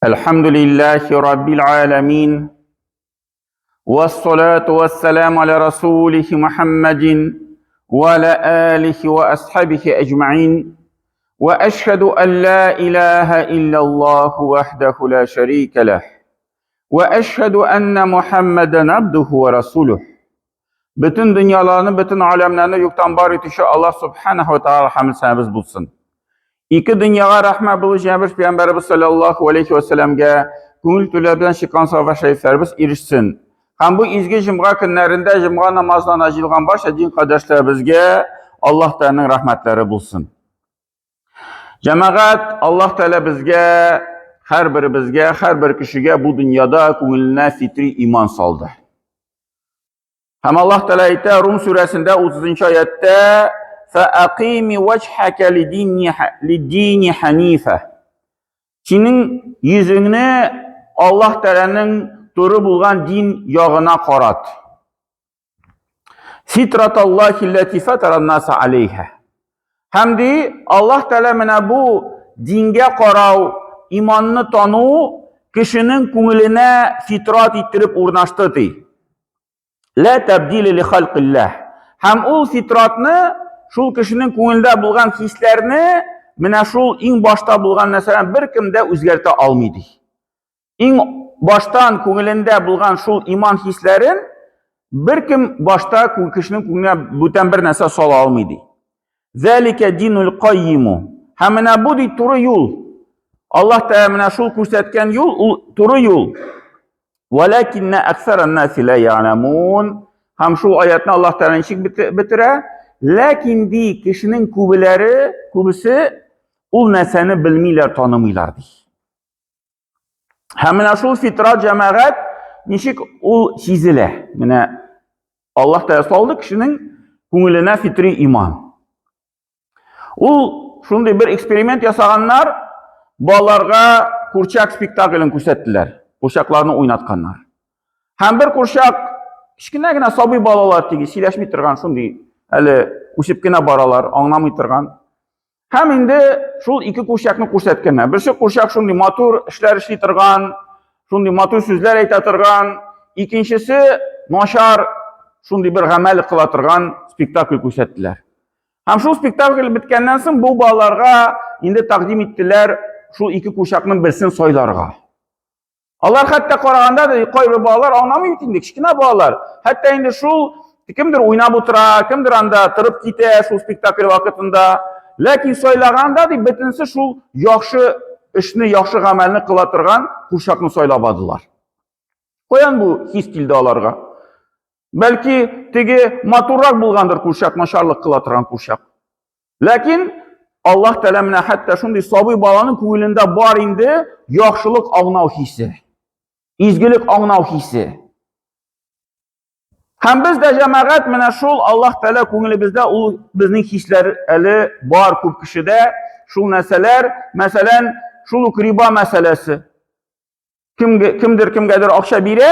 Elhamdülillahi Rabbil alemin. Vessalatu vesselamu ala Resulihi Muhammedin ve ala alihi ve ashabihi ecma'in. Ve eşhedü en la ilahe illallah vahdehu la şerike leh. Ve eşhedü enne Muhammeden abduhu ve resuluh. Bütün dünyalarını, bütün alemlerini yoktan var etişi Allah subhanahu ve ta'ala hamd sənəbiz bulsun. İki dünyaya rahmet bulacağımız Peygamberimiz sallallahu aleyhi ve sellem'e gönül tüləbdən şikan savva şeriflərimiz erişsin. Hem bu izgi cümğa günlərində cümğa namazdan acılğan başa din kardeşlərimizə Allah Teala'nın rahmetleri bulsun. Cemaat Allah Teala bizge, her bir kişiye bu dünyada gönlüne fitri iman saldı. Hem Allah Teala ayette Rum suresinde 30. ayette فَاَقِيمِ وَجْحَكَ لِدِّينِ حَن۪يفَ Senin yüzünü Allah Teala'nın doğru bulgan din yağına qarat. Fitratallahi allati fataran nasa aleyha. Hem de Allah Teala mene bu dinge qarav, imanını tanı, kişinin könlüne fitrat ittirip urnaştırdı. La tabdile li halqillah. Hem o fitratını şul kişinin könlünde bulgan hislerini mene şul in başta bulgan mesela bir kimde özgerte almaydı. İn baştan könlünde bulgan şul iman hislerin bir kim başta kişinin könlüne bütün bir nese sal almaydı. Zalike dinul qayyimu. Hemine bu di turu yol. Allah Teala şul küsetken yol turu yol. Velakinne ekseren nasi la ya'lemun. Hem şu ayetini Allah Teala işik bitire. Lakin di kişinin kubisi ul neseni bilmiler, tanımıylardı. Hemen şu fitrat cemaat nişik ul çizile. Yani Allah Teala saldı kişinin könlüne fitri iman. Ul şunda bir eksperiment yasaganlar balalarga kurçak spektaklini küsettiler. Kurçaklarını oynatkanlar. Hem bir kurçak kichkinagina sabiy balalar tegi siylashmay turgan shunday hali o'sibgina baralar, anlamay turgan. Hem endi shul ikki kurçakni ko'rsatganlar. Birisi kurçak shunday motor ishlar ishlay turgan, shunday motor so'zlar ayta turgan, ikkinchisi noshar shunday bir amal qila turgan spektakl ko'rsatdilar. Hem shu spektakl bitgandan so'ng bu balalarga endi taqdim etdilar shu ikki kurçakning birisini soylarga. Allah hatta qaraganda da qo'yib bolalar anlamaydi endi kichkina bolalar. Hatta endi shu kimdir o'ynab o'tira, kimdir anda turib ketadi shu spektakl vaqtida. Lekin so'ylaganda da bitinsi shu yaxshi ishni, yaxshi amalni qila turgan kurshakni so'ylab oldilar. Qo'yan bu his keldi ularga. Balki tegi motorroq bo'lgandir kurshak, mashallah qila turgan kurshak. Lekin Allah Teala mana hatta shunday sobiy bolaning ko'nglida bor endi yaxshilik og'nav hissi. İzgilik ağnav hissi. Hem biz de cemaat mene şul Allah Teala könlü bizde o bizning hisler eli var ko'p kişide şul neseler mesela şul riba meselesi. Kimdir akşa biri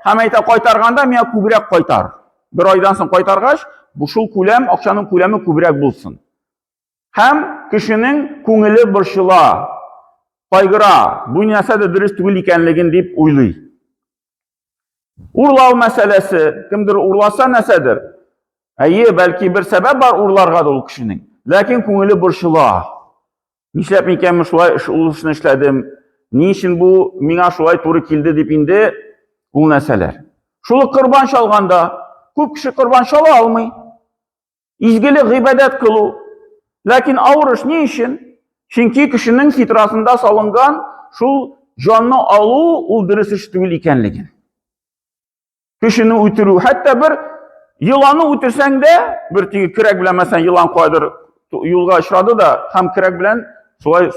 hem ayta qaytarganda men ko'proq qaytar. Bir oydan so'ng qaytargaç bu şul kulem akşanın kulemi ko'proq bulsun. Hem kişinin könlü burşula qaygıra, bu nesede dürüst tugul ekanligini deb o'ylaydi. Urlav meselesi, kimdir urlasa nesedir? Belki bir sebep var urlarga da o kişinin. Lakin ko'ngli burshula. Nishlab ekanman shulay ishni ishladim. Niçin bu menga shulay to'g'ri keldi deb endi bu narsalar. Shuni qurbon shalganda, ko'p kishi qurbon shala olmay. İzgilik ibodat qilu. Lakin avrish ne için? Çünkü kişinin fitrasında salıngan şu canını alu öldürüsü tugul ekanligin. Kişini ötürü, hatta bir yılanı ötürsen de bir tigi kirek bilen mesela yılan koydur yolga aşırdı da hem kirek bilen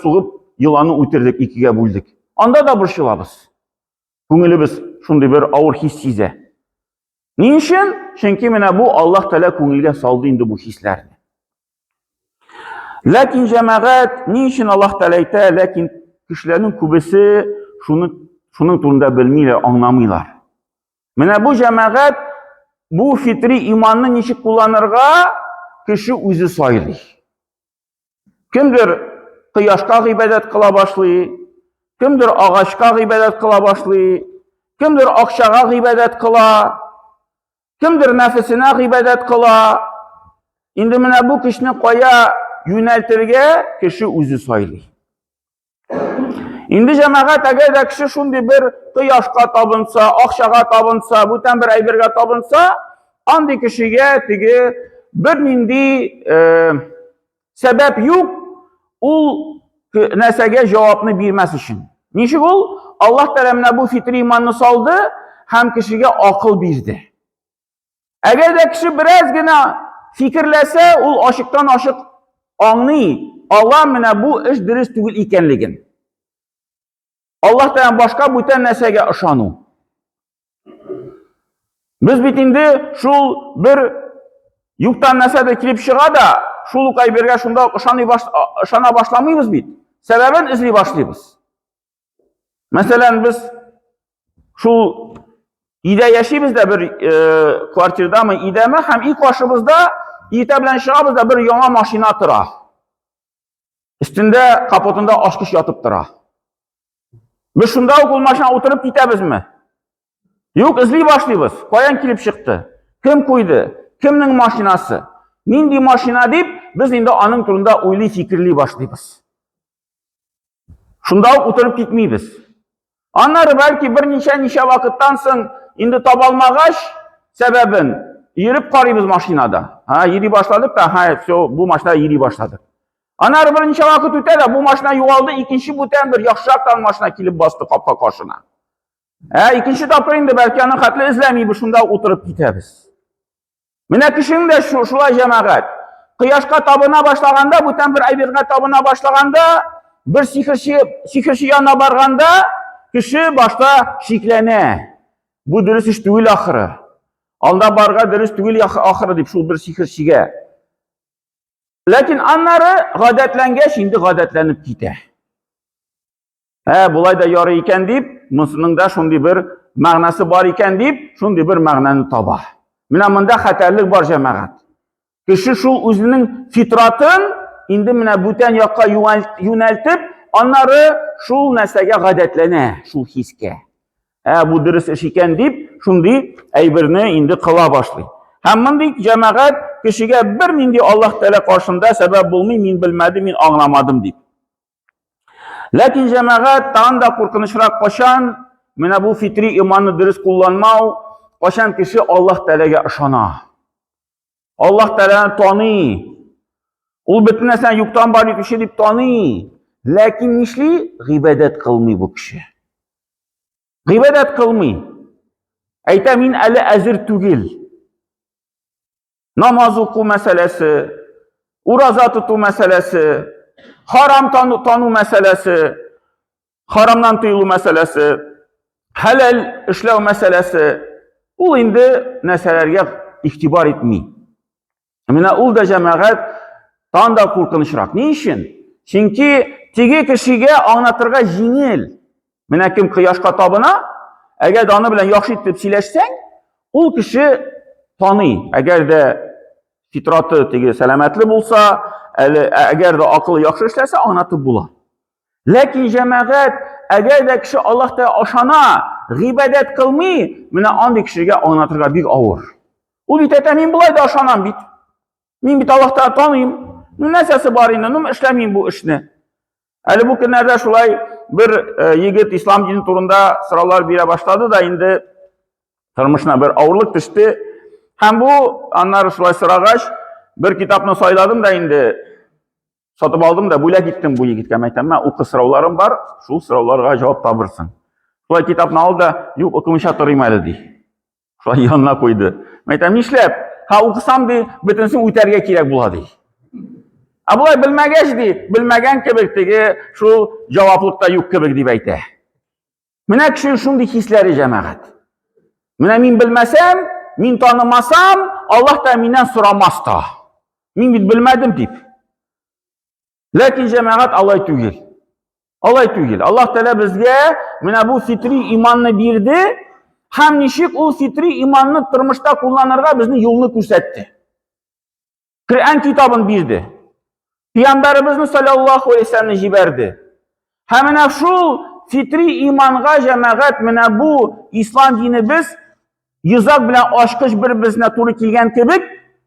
soğup yılanı ötürdük, ikiye böldük. Anda da bir şılabız. Könlü biz şunday bir ağır his size. Niçin? Çünkü bu Allah Teala könlüge saldı indi bu hislerini. Lakin cemaat niçin Allah Teala ayta, lakin kişilerin kubisi şunun turunda bilmiyorlar, anlamıyorlar. Mene bu cemaat bu fitri imanını niçin kullanırga kişi özü sayılır. Kimdir kıyaşka ibadet kıla başlıyor, Kimdir ağaçka gıybet kıla başlıyor, kimdir akşağa gıybet kıla, kimdir nefesine gıybet kıla. Indi mine bu kişini koya yöneltirge kişi özü saylıyor. Indi cemaat eğer de kişi şundi bir kıyaşka tabınsa, akşağa tabınsa, bütün bir aybirge tabınsa, andi kişiye tigi bir nindi sebep yok, ul nesege cevabını bilmez için. Nişik ol? Allah terimine bu fitri imanını saldı, hem kişiye akıl birdi. Eğer de kişi biraz gene fikirlese, ul aşıktan aşık anlıyor. Allah mine bu iş dürüst değil ikenligin. Allah terim başka bütün nesege ışanu. Biz bitindi şu bir yuktan nesede kilip çığa da şuluk ay birge şunda ışana başlamayız bit. Sebebin izli başlayız. Mesela biz şu İde yaşayız da bir kvartirde ama ideme hem ilk başımızda İte bilen şığabızda bir yana maşina tıra. Üstünde kapotunda aşkış yatıp tıra. Biz şunda okul maşina oturup gitemiz mi? Yok izli başlayız. Koyan kilip çıktı. Kim koydu? Kimnin maşinası? Nindi maşina deyip biz indi anın turunda uyli fikirli başlayız. Şunda oturup gitmeyiz. Anları belki bir nişe vakittan sonra indi tabalmağaş sebebin yürüp karıyız maşinada. Ha yeri başladık da ha bu maşina yeri başladık. Anları bir nişe vakit öte de bu maşina yuvaldı ikinci buten bir yakşaktan maşina kilip bastı kapka karşına. İkinci tapır indi belki anın katlı izlemeyi şunda oturup gideriz. Mine kişinin de şulay cemaat. Kıyaşka tabına başlaganda buten bir aybirga tabına başlaganda bir sihirşi yanına barganda kişi başta şiklene. Bu dürüst iş değil ahırı. Alda barga dürüst değil ahırı deyip şu bir sihirşige. Lakin anları gadetlenge şimdi gadetlenip gide. Bulay da yarı iken deyip, Mısır'ın da şundi bir mağnası var iken deyip, şundi bir mağnanı taba. Mine xatarlık var cemaat. Kişi şu özünün fitratın indi mine bütün yakka yöneltip, onları şu nesege gadetlene, şu hiske. Bu dürüst iş iken deyip, şundi eybirini indi kıla başlıyor. Hemen deyik cemaat kişiye bir indi Allah Teala karşında sebep bulmayı min bilmedim, min anlamadım deyip. Lakin cemaat daha da korkunçrak koşan, mine bu fitri imanı dürüst kullanmağı, koşan kişi Allah Teala'ya ışana. Allah Teala'nı tanıyor. Ul bütüne sen yuktan bari bir şey deyip tanıyor. Lakin nişli gıybet kılmıyor bu kişi. Gıybet kılmıyor. Eyte min eli azir tugil. Namaz oku meselesi, urazat tutu meselesi, haram tanı meselesi, haramdan tıyılı meselesi, helal işlev meselesi, ul indi neselerge ihtibar etmeyi. Mine ul da cemaat tan da korkunçrak. Ne için? Çünkü tigi kişiye anlatırga jinil. Mine kim kıyaşka tabına, eğer de onu bilen yaxşı etip sileşsen, ul kişi tanıyor. Eğer de fitratı tigi selametli bulsa, eğer de akıllı yaxşı işlerse anlatıp bular. Lakin cemaat eğer de kişi Allah da aşana gıybet kılmıyor, mine andi kişiye anlatırga bir ağır. Ul bitete min bulay da aşanam bit. Min bit Allah da tanıyım. Nesesi barıyla, nüm işlemeyim bu işini. Bu günlerde şulay bir yigit İslam dini turunda sıralar bire başladı da indi tırmışına bir ağırlık düştü. Hem bu anlar şulay sıragaş bir kitapını sayladım da indi satıp aldım da böyle gittim bu yigitke meytem. Ben oku sıravlarım var, şu sıravlara cevap tabırsın. Şulay kitapını aldı da yok okumışa tırayım öyle diye. Şulay yanına koydu. Meytem işlep, ha okusam di bütünsün uyterge kirek buladı. Abulay bilmegeçdi, bilmegen kebirtigi şu cevaplıkta yok kebir deyip eyte. Mine kişi şundi hisleri cemaat. Mine min bilmesem, min tanımasam, Allah da minden soramaz da. Min bilmedim deyip. Lakin cemaat alay tügil. Alay tügil. Allah Teala bizge mine bu fitri imanını bildi, hem nişik o fitri imanını tırmışta kullanırga bizni yolunu көрсетті. Kur'an kitabını bildi. Peygamberimiz sallallahu aleyhi ve sellem'ni jiberdi. Hemen şu fitri imanğa cemaat mene bu İslam dini biz yızak bilen aşkış bir bizne turu kilgen kebik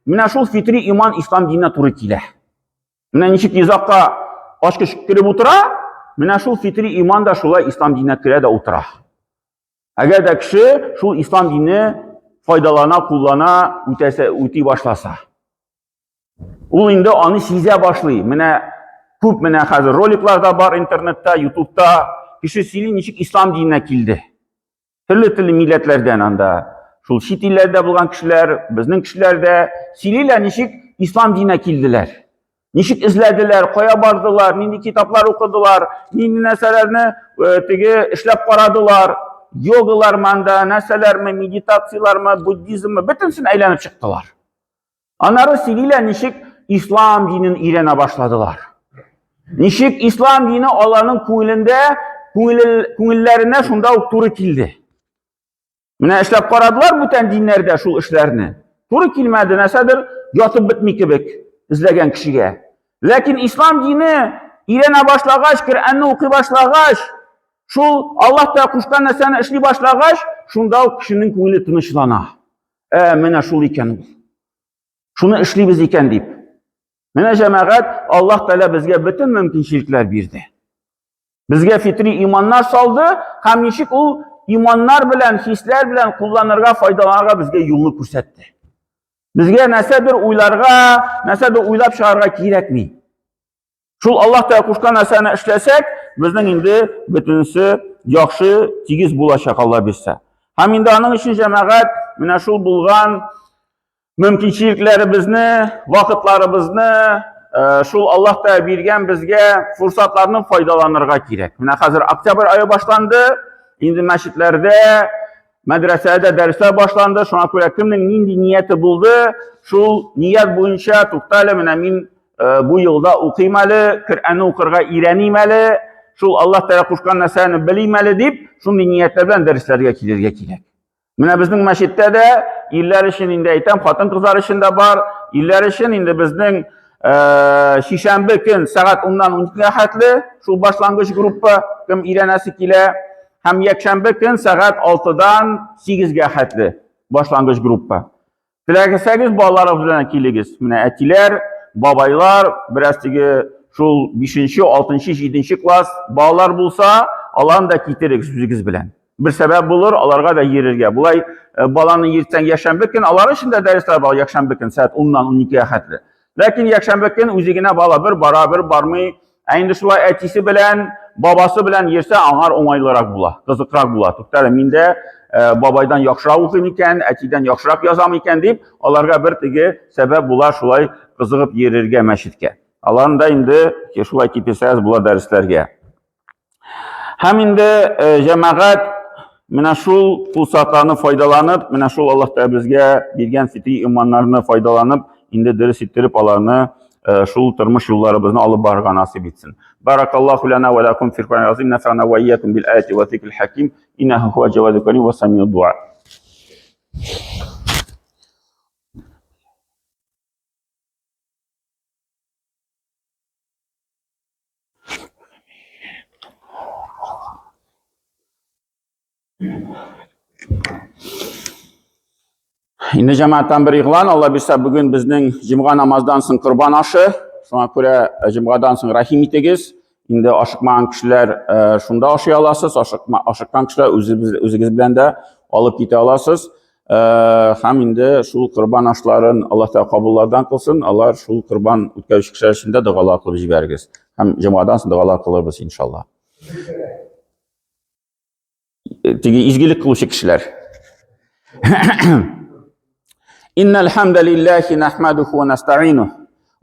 mene şul fitri iman İslam dinine turu kile. Mene nişik yızakka aşkış kirib utura mene şul fitri iman da şulay İslam dinine kire de utura. Eğer de kişi şul İslam dinini faydalana, kullana, uti başlasa. Ul indi anı size başlayı. Mene küp mene hazır roliklarda var internette, YouTube'da. Kişi sili nişik İslam dinine kildi. Türlü milletlerden anda. Şul şit illerde bulgan kişiler, bizning kişiler de siliyle nişik İslam dinine kildiler. Nişik izlediler, koya bardılar, nindi kitaplar okudular, nindi neselerini işlep karadılar. Yogalar manda, neseler mi, meditatsiyalar mı, Budizm mi, bütünsün eğlenip çıktılar. Onları siliyle nişik İslam dininin irene başladılar. Nişik İslam dini olanın kungillerine şunda turu kildi. Mine işlep karadılar bütün dinlerde şu işlerini. Turu kilmedi nesedir, yatıp bitmi kibik izlegen kişiye. Lakin İslam dini irene başlagaç, Kur'an'ı oku başlagaç, şu Allah da kuşkan nesene işli başlagaç, şunda o kişinin kungili tınışlana. Mine şul iken bu. Şunu işli biz iken deyip. Mine cemaat Allah Teala bizge bütün mümkünçilikler birdi. Bizge fitri imanlar saldı, hem nişik o imanlar bilen, hisler bilen kullanırga, faydalanırga bizge yolunu kursetti. Bizge nesedir uylarga, nesedir uylap şağırga gerekmi. Şul Allah Teala kuşkan nesene işlesek, bizden indi bütünüsü yaxşı, tigiz bulaşak Allah bilse. Hem indi anın için cemaat, mine şul bulgan mümkünçiliklerimizni, vakitlarimizni şul Allah da birgen bizge fırsatlarının faydalanırga gerek. Mine hazır oktyabr ayı başlandı. Indi meşitlerde, medresede dersler başlandı. Şuna göre kimnin nindi niyeti buldu. Şul niyet boyunca tuktayla mine min bu yılda okuymalı, Kur'an'ı okurga irenimeli. Şul Allah Teala kuşkan neseni bilimeli deyip şunun niyetlerden derslerge kirerge gerek. Mine bizning meşitte de iller için indi aytam, xotin qizlar için de var. İller için indi bizning Şişembe gün saat 10'dan 12'ye hatlı şu başlangıç grubu kim irenesi kile hem yekşembe gün saat 6'dan 8'ge hatlı başlangıç grubu. Tilaki 8 balalarımız bilen kiligiz. Mine etiler, babaylar, biraz tigi şu 5. 6. 7. klas bağlar bulsa Allah'ın da kitirik süzügiz bilen. Bir sebep bulur, alarga da yerirge. Bulay balanın yirten yaşanbe gün, alar için de dersler bağlı yaşanbe gün saat 10'dan 12'ye hatlı. Lakin yaşanbe gün üzerine bağlı bir beraber barmayı, aynı şulay etisi bilen, babası bilen yerse anar onaylarak bula, kızıkrak bula. Tutar minde babaydan yaxşırak okuyum iken, etiden yaxşırak yazam iken deyip, alarga bir tigi sebep bular şulay kızıqıp yerirge meşitke. Aların da indi şulay kitisayız bula derslerge. Hem indi cemaat mine şul fırsatlarını faydalanıp, mine şul Allah da bizge bilgen fitri imanlarını faydalanıp, indi ders ittirip alarını şul tırmış yollarımızını alıp barga nasip etsin. Barakallahu lana ve lakum fil Kur'an azim nefa'na ve iyyakum bil ayati ve zikril hakim innehu huve cevadu kerim ve sami'ud dua. Şimdi cemaattan bir ilan, Allah bilse bugün bizning cimga namazdan so'ng qurban aşı, şuna göre cimgadan so'ng rahim itigiz. Şimdi aşıkmayan kişiler şunda aşıya alasız, aşıkkan kişiler özünüz bilen de alıp gite alasız. Hem indi şu qurban aşıların Allah da kabullardan kılsın, Allah şu qurban ütkeviş kişiler için de dağalar kılıp jibergiz. Hem cimgadan so'ng dağalar kılırız inşallah. Tigi izgilik kılışı kişiler. إن الحمد لله نحمده ونستعينه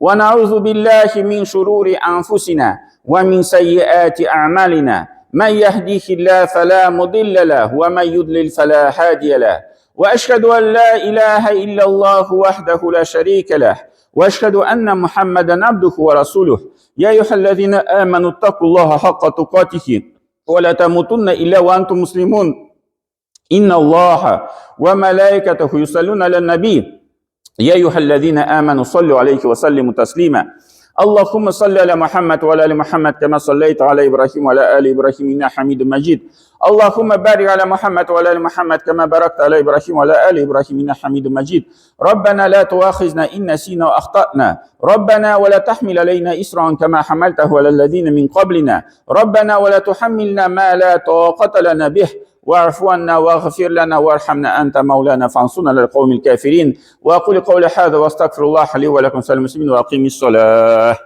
ونعوذ بالله من شرور أنفسنا ومن سيئات أعمالنا من يهديه الله فلا مضل له ومن يضلل فلا هادي له وأشهد أن لا إله إلا الله وحده لا شريك له وأشهد أن محمدا عبده ورسوله يا أيها الذين آمنوا اتقوا الله حق تقاته ولا تموتن إلا وأنتم مسلمون إن الله وملائكته يصلون على النبي يا أيها الذين آمنوا صلوا عليه وسلموا تسليما اللهم صل على محمد وعلى ال محمد كما صليت على ابراهيم وعلى ال ابراهيم انك حميد مجيد. اللهم بارك على محمد وعلى ال محمد كما باركت على ابراهيم وعلى ال ابراهيم انك حميد مجيد. ربنا لا تؤاخذنا ان نسينا واخطانا، ربنا ولا تحمل علينا اسرا كما حملته على الذين من قبلنا، ربنا ولا تحملنا ما لا طاقة لنا به، واعف عنا واغفر لنا وارحمنا أنت مولانا فانصرنا على القوم الكافرين. وأقول قولي هذا واستغفر الله لي ولكم سائر المسلمين وأقيم الصلاة.